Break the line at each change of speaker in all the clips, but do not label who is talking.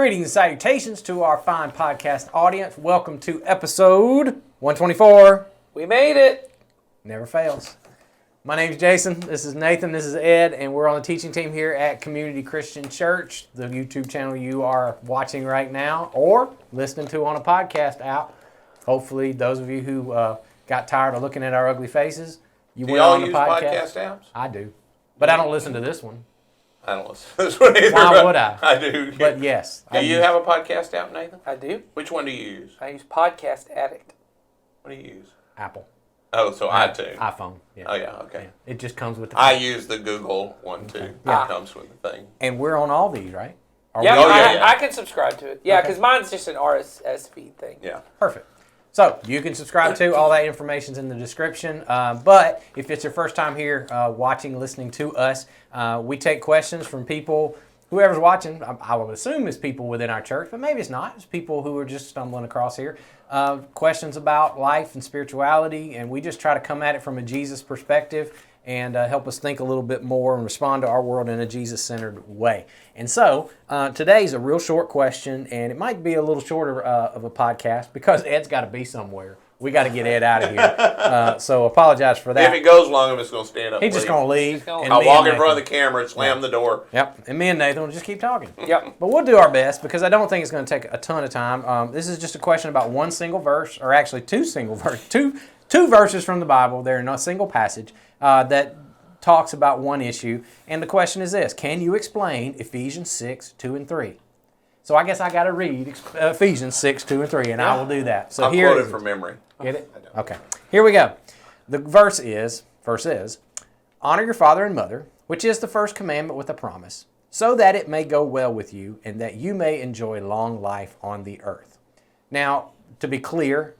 Greetings and salutations to our fine podcast audience. Welcome to episode 124.
We made it.
Never fails. My name's Jason. This is Nathan. This is Ed. And we're on the teaching team here at Community Christian Church, the YouTube channel you are watching right now or listening to on a podcast app. Hopefully, those of you who got tired of looking at our ugly faces, you went on the podcast
apps?
I do. But I don't listen to this one.
I don't listen to this one either.
Why would I?
I do.
But yes.
Do you have a podcast app, Nathan?
I do.
Which one do you use?
I use Podcast Addict.
What do you use?
Apple.
Oh, so iTunes.
iPhone. Yeah.
Oh, yeah, okay.
Yeah. It just comes with the
I use the Google one, too.
Yeah.
It comes with the thing.
And we're on all these, right? Are
Yeah,
we-
I can subscribe to it. Yeah, because mine's just an RSS feed thing.
Yeah.
Perfect. So you can subscribe to all that information's in the description. But if it's your first time here watching, listening to us, we take questions from people. Whoever's watching, I would assume is people within our church, but maybe it's not. It's people who are just stumbling across here. Questions about life and spirituality, and we just try to come at it from a Jesus perspective and help us think a little bit more and respond to our world in a Jesus-centered way. And so today's a real short question, and it might be a little shorter of a podcast because Ed's got to be somewhere. We got to get Ed out of here. So apologize for that.
If it goes long, I'm just going to stand up.
He's just going to leave.
I'll walk in front of the camera and slam the door.
Yep. And me and Nathan will just keep talking.
Yep.
But we'll do our best because I don't think it's going to take a ton of time. This is just a question about one single verse, or actually two verses from the Bible. They're in a single passage that talks about one issue. And the question is this: can you explain Ephesians 6, 2, and 3? So I guess I got to read Ephesians 6, 2, and 3, and I will do that. So
I'm
here
quoted from memory.
Get it? Okay. Here we go. The verse is, honor your father and mother, which is the first commandment with a promise, so that it may go well with you and that you may enjoy long life on the earth. Now, to be clear,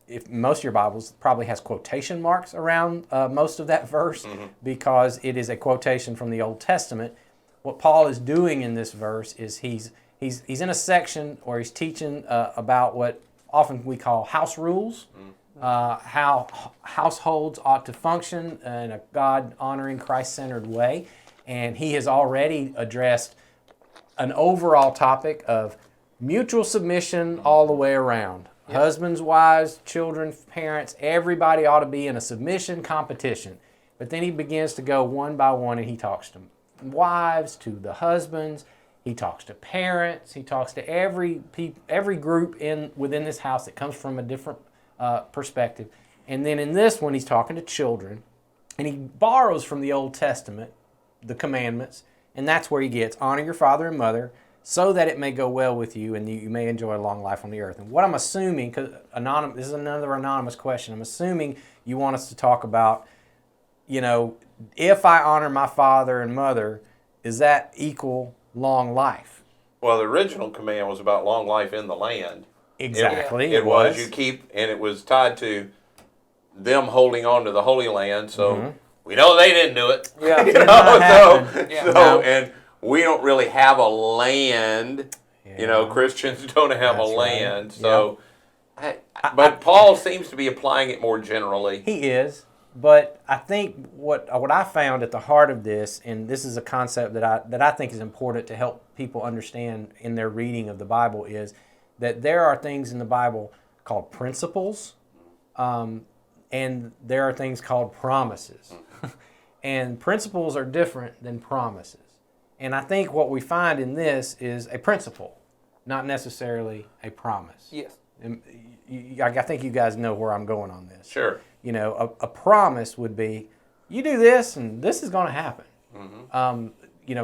if most of your Bibles probably has quotation marks around most of that verse because it is a quotation from the Old Testament. What Paul is doing in this verse is he's in a section where he's teaching about what often we call house rules, how households ought to function in a God-honoring, Christ-centered way. And he has already addressed an overall topic of mutual submission all the way around. Yep. Husbands, wives, children, parents, everybody ought to be in a submission competition. But then he begins to go one by one and he talks to wives, to the husbands, he talks to parents. He talks to every group within this house that comes from a different perspective. And then in this one, he's talking to children. And he borrows from the Old Testament the commandments. And that's where he gets, honor your father and mother so that it may go well with you and you may enjoy a long life on the earth. And what I'm assuming, because this is another anonymous question, I'm assuming you want us to talk about, if I honor my father and mother, is that equal long life?
Well, the original command was about long life in the land.
Exactly.
It was. You keep, and it was tied to them holding on to the Holy Land. So we know they didn't do it.
Yeah.
And we don't really have a land.
Yeah.
Christians don't have
That's
a land.
Right.
So, but Paul seems to be applying it more generally.
He is. But I think what I found at the heart of this, and this is a concept that I think is important to help people understand in their reading of the Bible, is that there are things in the Bible called principles, and there are things called promises. And principles are different than promises. And I think what we find in this is a principle, not necessarily a promise.
Yes.
And I think you guys know where I'm going on this.
Sure.
A promise would be, you do this and this is going to happen.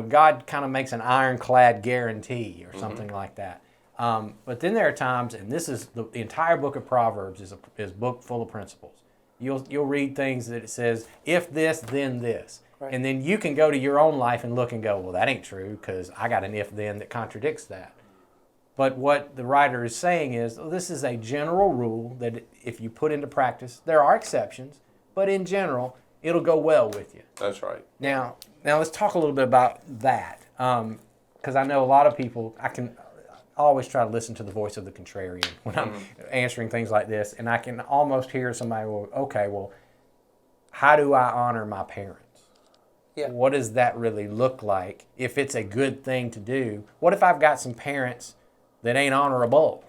God kind of makes an ironclad guarantee or something like that. But then there are times, and this is the entire book of Proverbs is a book full of principles. You'll read things that it says, if this, then this. Right. And then you can go to your own life and look and go, well, that ain't true because I got an if-then that contradicts that. But what the writer is saying is, this is a general rule that if you put into practice, there are exceptions, but in general, it'll go well with you.
That's right.
Now let's talk a little bit about that, because I know a lot of people, I always try to listen to the voice of the contrarian when I'm answering things like this, and I can almost hear somebody, well, how do I honor my parents?
Yeah.
what does that really look like if it's a good thing to do? What if I've got some parents that ain't honorable?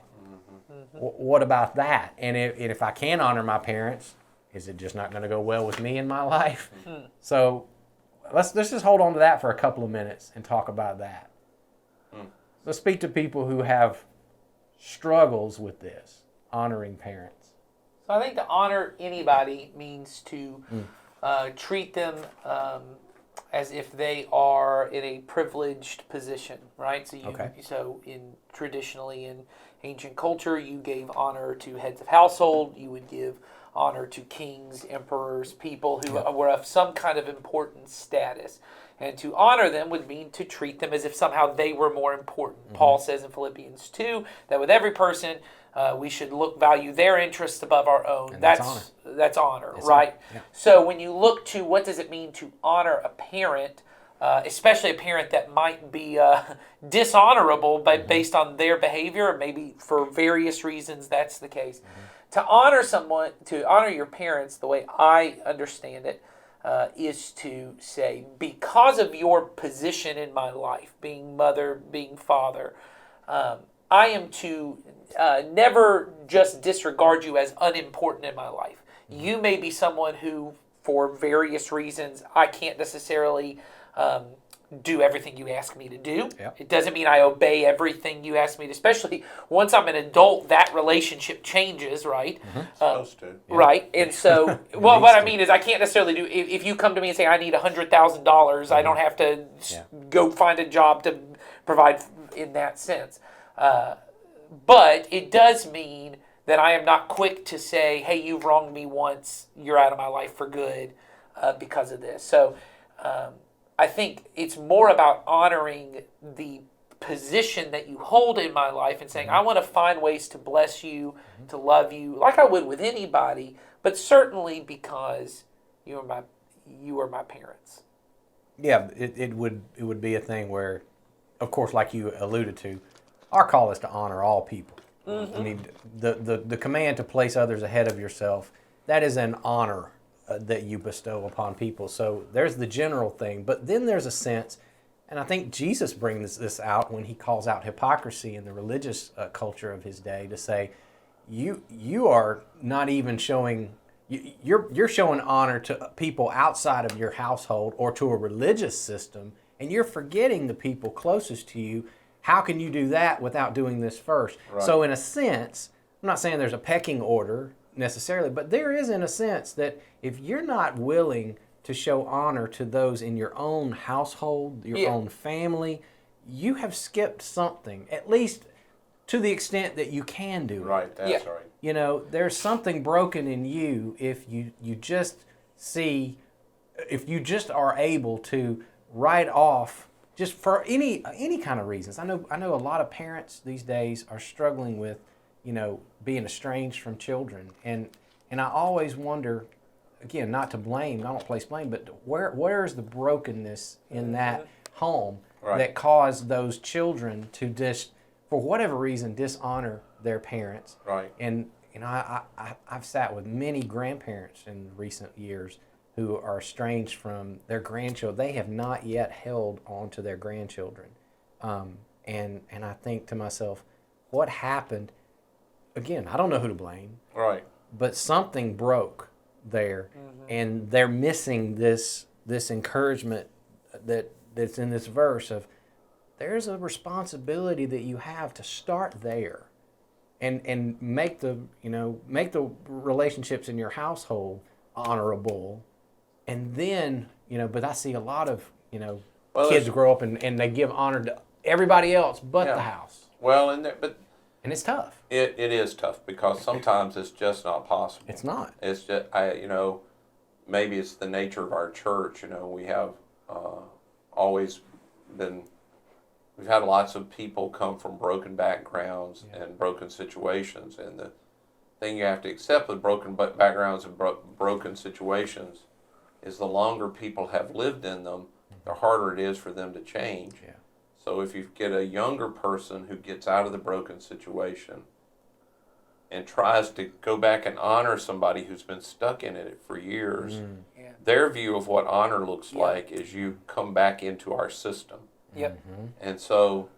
What about that? And if I can honor my parents, is it just not going to go well with me in my life? So let's just hold on to that for a couple of minutes and talk about that. Let's speak to people who have struggles with this, honoring parents.
So I think to honor anybody means to treat them as if they are in a privileged position, right? So traditionally in ancient culture, you gave honor to heads of household. You would give honor to kings, emperors, people who were of some kind of important status. And to honor them would mean to treat them as if somehow they were more important. Paul says in Philippians 2 that with every person, we should value their interests above our own.
And
that's honor, right? Yeah. So when you look to what does it mean to honor a parent, especially a parent that might be dishonorable based on their behavior, or maybe for various reasons that's the case. To honor your parents, the way I understand it, is to say, because of your position in my life, being mother, being father, I am to never just disregard you as unimportant in my life. You may be someone who, for various reasons, I can't necessarily do everything you ask me to do. Yep. It doesn't mean I obey everything you ask me to, especially once I'm an adult, that relationship changes, right?
Supposed to.
Right. And so, what I mean is I can't necessarily do, if you come to me and say, I need $100,000, I don't have to go find a job to provide in that sense. But it does mean that I am not quick to say, hey, you've wronged me once, you're out of my life for good because of this. So I think it's more about honoring the position that you hold in my life and saying, I want to find ways to bless you, to love you, like I would with anybody, but certainly because you are my parents.
Yeah, it would be a thing where, of course, like you alluded to, our call is to honor all people. I mean, the command to place others ahead of yourself, that is an honor that you bestow upon people. So there's the general thing, but then there's a sense, and I think Jesus brings this out when he calls out hypocrisy in the religious culture of his day, to say, you are not even showing, you're showing honor to people outside of your household or to a religious system, and you're forgetting the people closest to you. How can you do that without doing this first? Right. So in a sense, I'm not saying there's a pecking order necessarily, but there is, in a sense, that if you're not willing to show honor to those in your own household, your own family, you have skipped something, at least to the extent that you can do it.
Right, that's right.
You know, there's something broken in you if you just are able to write off, just for any kind of reasons. I know a lot of parents these days are struggling with, being estranged from children, and I always wonder, again, not to blame, I don't place blame, but where is the brokenness in that home that caused those children to just, for whatever reason, dishonor their parents?
Right.
And I've sat with many grandparents in recent years who are estranged from their grandchildren. They have not yet held on to their grandchildren. And I think to myself, what happened? Again, I don't know who to blame.
Right.
But something broke there, and they're missing this encouragement that's in this verse of, there's a responsibility that you have to start there and make the relationships in your household honorable. And then, but I see a lot of, kids grow up and they give honor to everybody else but the house.
Well,
and it's tough.
It is tough because sometimes it's just not possible.
It's not.
It's just, maybe it's the nature of our church. We have always been, we've had lots of people come from broken backgrounds and broken situations. And the thing you have to accept with broken backgrounds and broken situations is the longer people have lived in them, the harder it is for them to change. Yeah. So if you get a younger person who gets out of the broken situation and tries to go back and honor somebody who's been stuck in it for years,
Yeah.
their view of what honor looks
Yeah.
like is you come back into our system.
Yep.
And so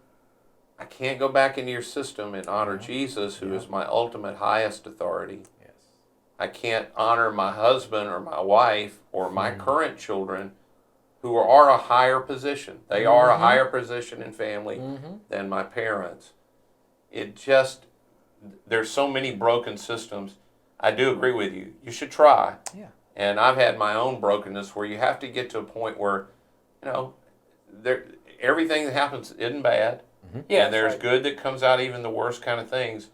I can't go back into your system and honor Jesus, who is my ultimate highest authority.
Yes.
I can't honor my husband or my wife or my current children who are a higher position. They are a higher position in family than my parents. It just, there's so many broken systems. I do agree with you. You should try.
Yeah.
And I've had my own brokenness where you have to get to a point where, everything that happens isn't bad.
Yeah,
And there's
right.
good that comes out, even the worst kind of things.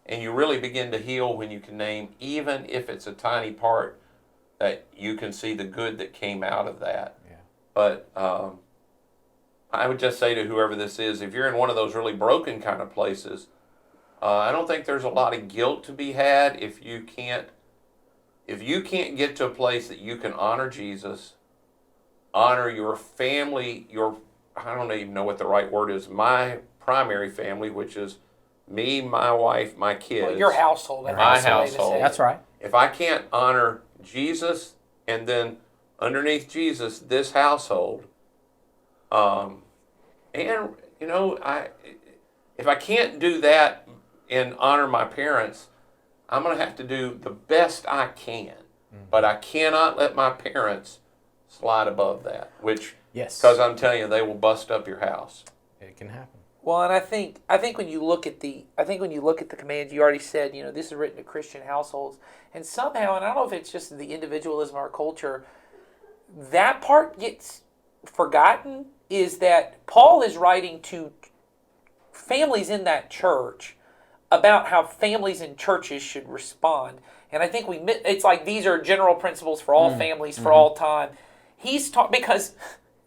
And you really begin to heal when you can name, even if it's a tiny part, that you can see the good that came out of that.
Yeah.
But I would just say to whoever this is, if you're in one of those really broken kind of places, I don't think there's a lot of guilt to be had if you can't get to a place that you can honor Jesus, honor your family, I don't even know what the right word is, my primary family, which is me, my wife, my kids.
Well, your household. I think
My
is the way to
household.
say it.
That's right.
If I can't honor Jesus and then underneath Jesus, this household, if I can't do that and honor my parents, I'm going to have to do the best I can. But I cannot let my parents slide above that, which,
Yes.
because I'm telling you, they will bust up your house.
It can happen.
Well, and I think when you look at the commands, you already said, this is written to Christian households, and somehow, and I don't know if it's just the individualism of our culture, that part gets forgotten. Is that Paul is writing to families in that church about how families in churches should respond, and I think it's like these are general principles for all families for all time. He's taught because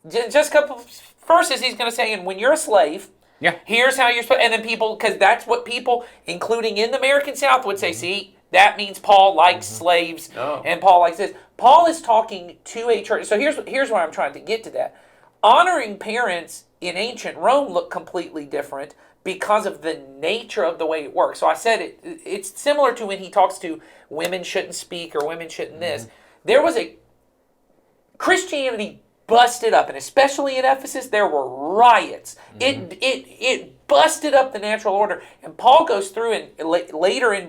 just a couple verses he's going to say, and when you're a slave.
Yeah.
Here's how you're supposed, and then people, because that's what people, including in the American South, would say, see, that means Paul likes slaves,
No.
and Paul likes this. Paul is talking to a church. So here's why I'm trying to get to that. Honoring parents in ancient Rome looked completely different because of the nature of the way it works. So I said it's similar to when he talks to women shouldn't speak or women shouldn't this. There was a Christianity busted up, and especially in Ephesus, there were riots. It busted up the natural order. And Paul goes through and later in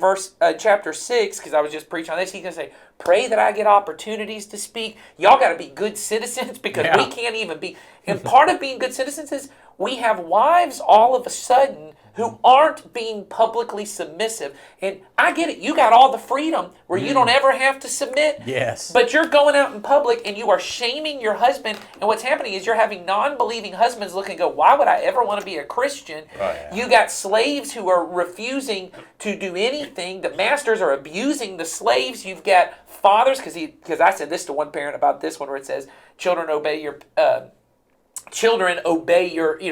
chapter 6, because I was just preaching on this, he's going to say, pray that I get opportunities to speak. Y'all got to be good citizens because we can't even be. And part of being good citizens is we have wives all of a sudden who aren't being publicly submissive. And I get it. You got all the freedom where you don't ever have to submit.
Yes.
But you're going out in public and you are shaming your husband. And what's happening is you're having non-believing husbands look and go, why would I ever want to be a Christian?
Right.
You got slaves who are refusing to do anything. The masters are abusing the slaves. You've got fathers, because I said this to one parent about this one where it says, children obey your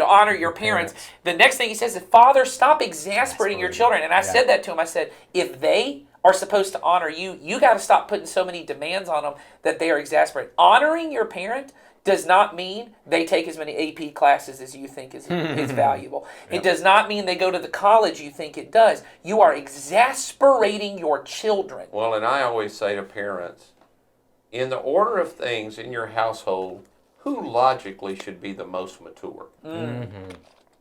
honor your parents. The next thing he says is, fathers, stop exasperating your children. And I said that to him. I said, if they are supposed to honor you, you got to stop putting so many demands on them that they are exasperated. Honoring your parent does not mean they take as many AP classes as you think is valuable. It does not mean they go to the college you think it does. You are exasperating your children.
Well, and I always say to parents, in the order of things in your household, who logically should be the most mature?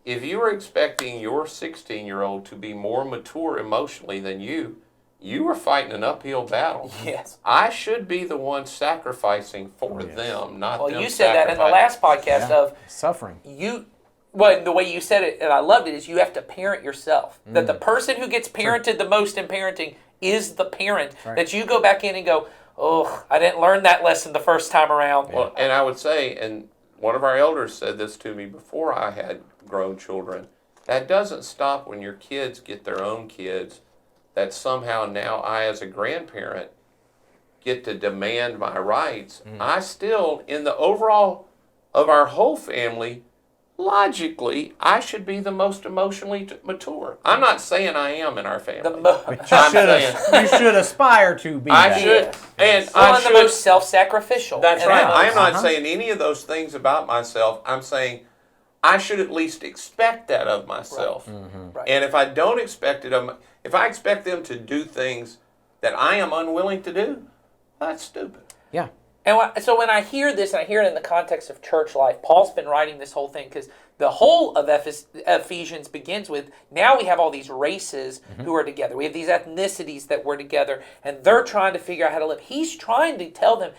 If you are expecting your 16-year-old to be more mature emotionally than you are fighting an uphill battle.
Yes.
I should be the one sacrificing for them, not them.
Well, you said that in the last podcast of
suffering.
Well, the way you said it, and I loved it, is you have to parent yourself. That the person who gets parented the most in parenting is the parent.
Right.
That you go back in and go, oh, I didn't learn that lesson the first time around.
Well, and I would say, and one of our elders said this to me before I had grown children, that doesn't stop when your kids get their own kids, that somehow now I, as a grandparent, get to demand my rights. I still, in the overall of our whole family, logically, I should be the most emotionally mature. I'm not saying I am in our family.
You should aspire to be
I
that.
should, and
Well,
I
and
should.
the most self-sacrificial.
That's
And
right.
the
I am
most-
not saying any of those things about myself. I'm saying I should at least expect that of myself.
Right.
And if I don't expect it of if I expect them to do things that I am unwilling to do, that's stupid.
Yeah.
And so when I hear this, and I hear it in the context of church life, Paul's been writing this whole thing because the whole of Ephesians begins with, now we have all these races who are together. We have these ethnicities that were together, and they're trying to figure out how to live. He's trying to tell them,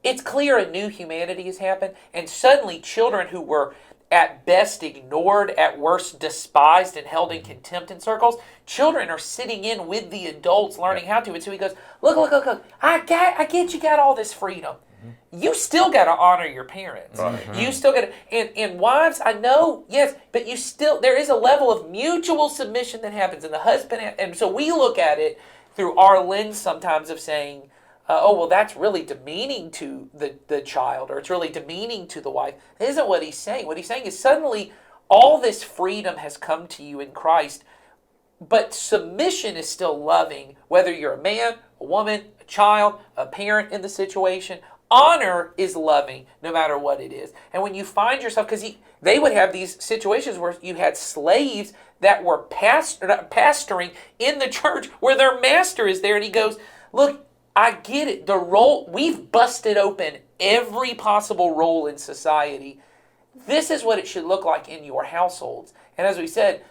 it's clear a new humanity has happened, and suddenly children who were at best ignored, at worst despised and held in contempt in circles, children are sitting in with the adults learning how to. And so he goes, look, I get you got all this freedom. You still got to honor your parents. You still got to, and wives, I know, yes, but you still, there is a level of mutual submission that happens in the husband. And so we look at it through our lens sometimes of saying, oh, well, that's really demeaning to the child, or it's really demeaning to the wife. That isn't what he's saying. What he's saying is suddenly all this freedom has come to you in Christ, but submission is still loving, whether you're a man, a woman, a child, a parent in the situation. Honor is loving no matter what it is. And when you find yourself, because they would have these situations where you had slaves that were pastoring in the church where their master is there, and he goes, look, I get it. The role, we've busted open every possible role in society. This is what it should look like in your households. And as we said,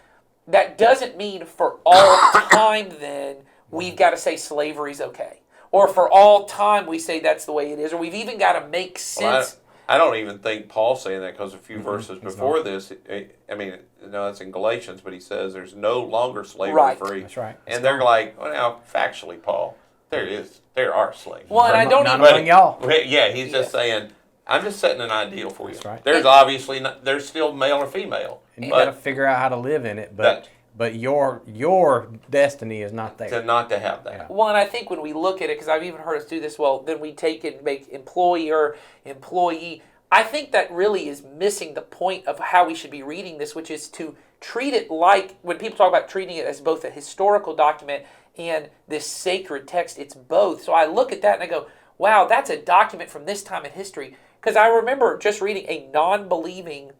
that doesn't mean for all time then we've got to say slavery's okay. Or for all time we say that's the way it is. Or we've even got to make sense.
I don't even think Paul's saying that, because a few verses before this, I mean, that's in Galatians, but he says there's no longer slavery free.
That's right.
And they're like, well, now, factually, Paul, there are slaves.
Well, and I don't
not
even...
among y'all.
Yeah, he's just saying, I'm just setting an ideal for you.
That's right.
There's obviously there's still male or female.
And you got to figure out how to live in it, but your destiny is not there.
Not to have that.
Yeah.
Well, and I think when we look at it, because I've even heard us do this, well, then we take it and make employer, employee. I think that really is missing the point of how we should be reading this, which is to treat it like, when people talk about treating it as both a historical document and this sacred text, it's both. So I look at that and I go, wow, that's a document from this time in history. Because I remember just reading a non-believing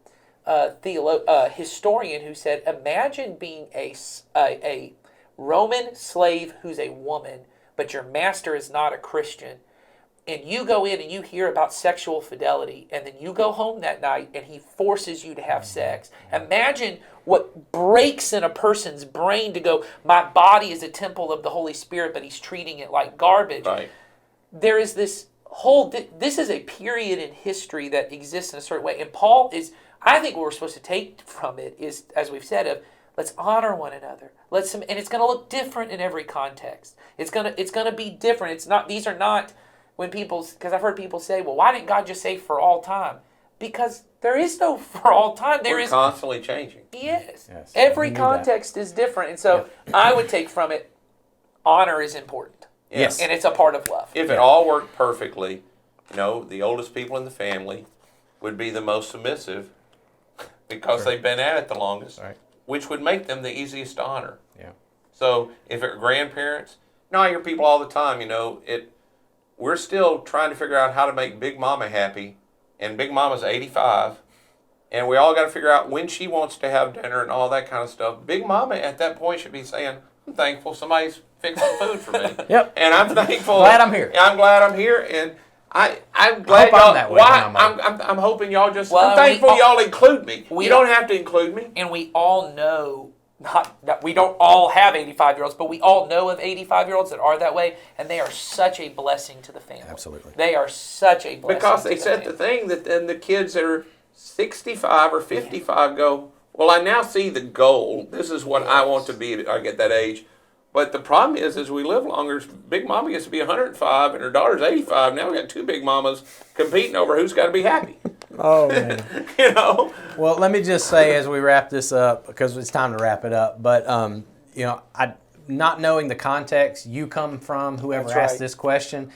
historian who said, imagine being a Roman slave who's a woman, but your master is not a Christian. And you go in and you hear about sexual fidelity, and then you go home that night and he forces you to have sex. Imagine what breaks in a person's brain to go, my body is a temple of the Holy Spirit, but he's treating it like garbage.
Right.
There is this this is a period in history that exists in a certain way. And Paul is, I think what we're supposed to take from it is, as we've said, of let's honor one another. And it's going to look different in every context. It's going to be different. It's not, these are not, when people, because I've heard people say, well, why didn't God just say for all time? Because there is no for all time.
We're constantly changing.
Yes. Every context is different. And so I would take from it, honor is important.
Yes.
And it's a part of love.
If it all worked perfectly, the oldest people in the family would be the most submissive because they've been at it the longest, which would make them the easiest to honor.
Yeah.
So if it were grandparents, I hear people all the time, we're still trying to figure out how to make Big Mama happy, and Big Mama's 85, and we all got to figure out when she wants to have dinner and all that kind of stuff. Big Mama at that point should be saying, I'm thankful somebody's fixing food for me.
Yep.
And I'm thankful.
Glad I'm here.
I'm glad I'm here, and I'm glad
I'm
y'all.
that way when I'm
I'm hoping y'all just.
Well,
I'm thankful y'all include me. You don't have to include me.
And we all know, we don't all have 85-year-olds, but we all know of 85-year-olds that are that way, and they are such a blessing to the family.
Absolutely.
They are such a blessing
Because
to
they
the
said
family.
the thing that then the kids that are 65 or 55 go, well, I now see the goal. This is what I want to be. I get that age. But the problem is, as we live longer, Big Mama gets to be 105 and her daughter's 85. Now we got two Big Mamas competing over who's got to be happy.
Oh, man. Well, let me just say as we wrap this up, because it's time to wrap it up, but, not knowing the context you come from, whoever asked this question,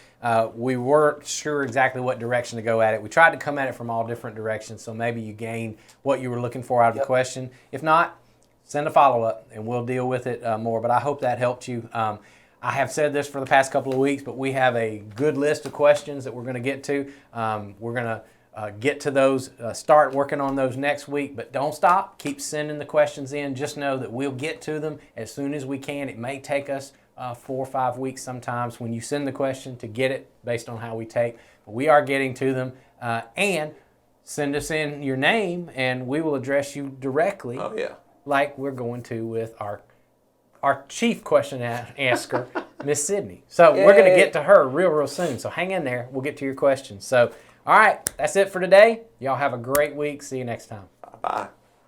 we weren't sure exactly what direction to go at it. We tried to come at it from all different directions, so maybe you gained what you were looking for out of the question. If not, send a follow-up, and we'll deal with it more. But I hope that helped you. I have said this for the past couple of weeks, but we have a good list of questions that we're going to get to. We're going to get to those, start working on those next week. But don't stop. Keep sending the questions in. Just know that we'll get to them as soon as we can. It may take us 4 or 5 weeks sometimes when you send the question to get it based on how we take. But we are getting to them. And send us in your name, and we will address you directly.
Oh, yeah.
Like we're going to with our chief question asker, Miss Sydney. So we're going to get to her real soon. So hang in there. We'll get to your questions. So, all right, that's it for today. Y'all have a great week. See you next time.
Bye.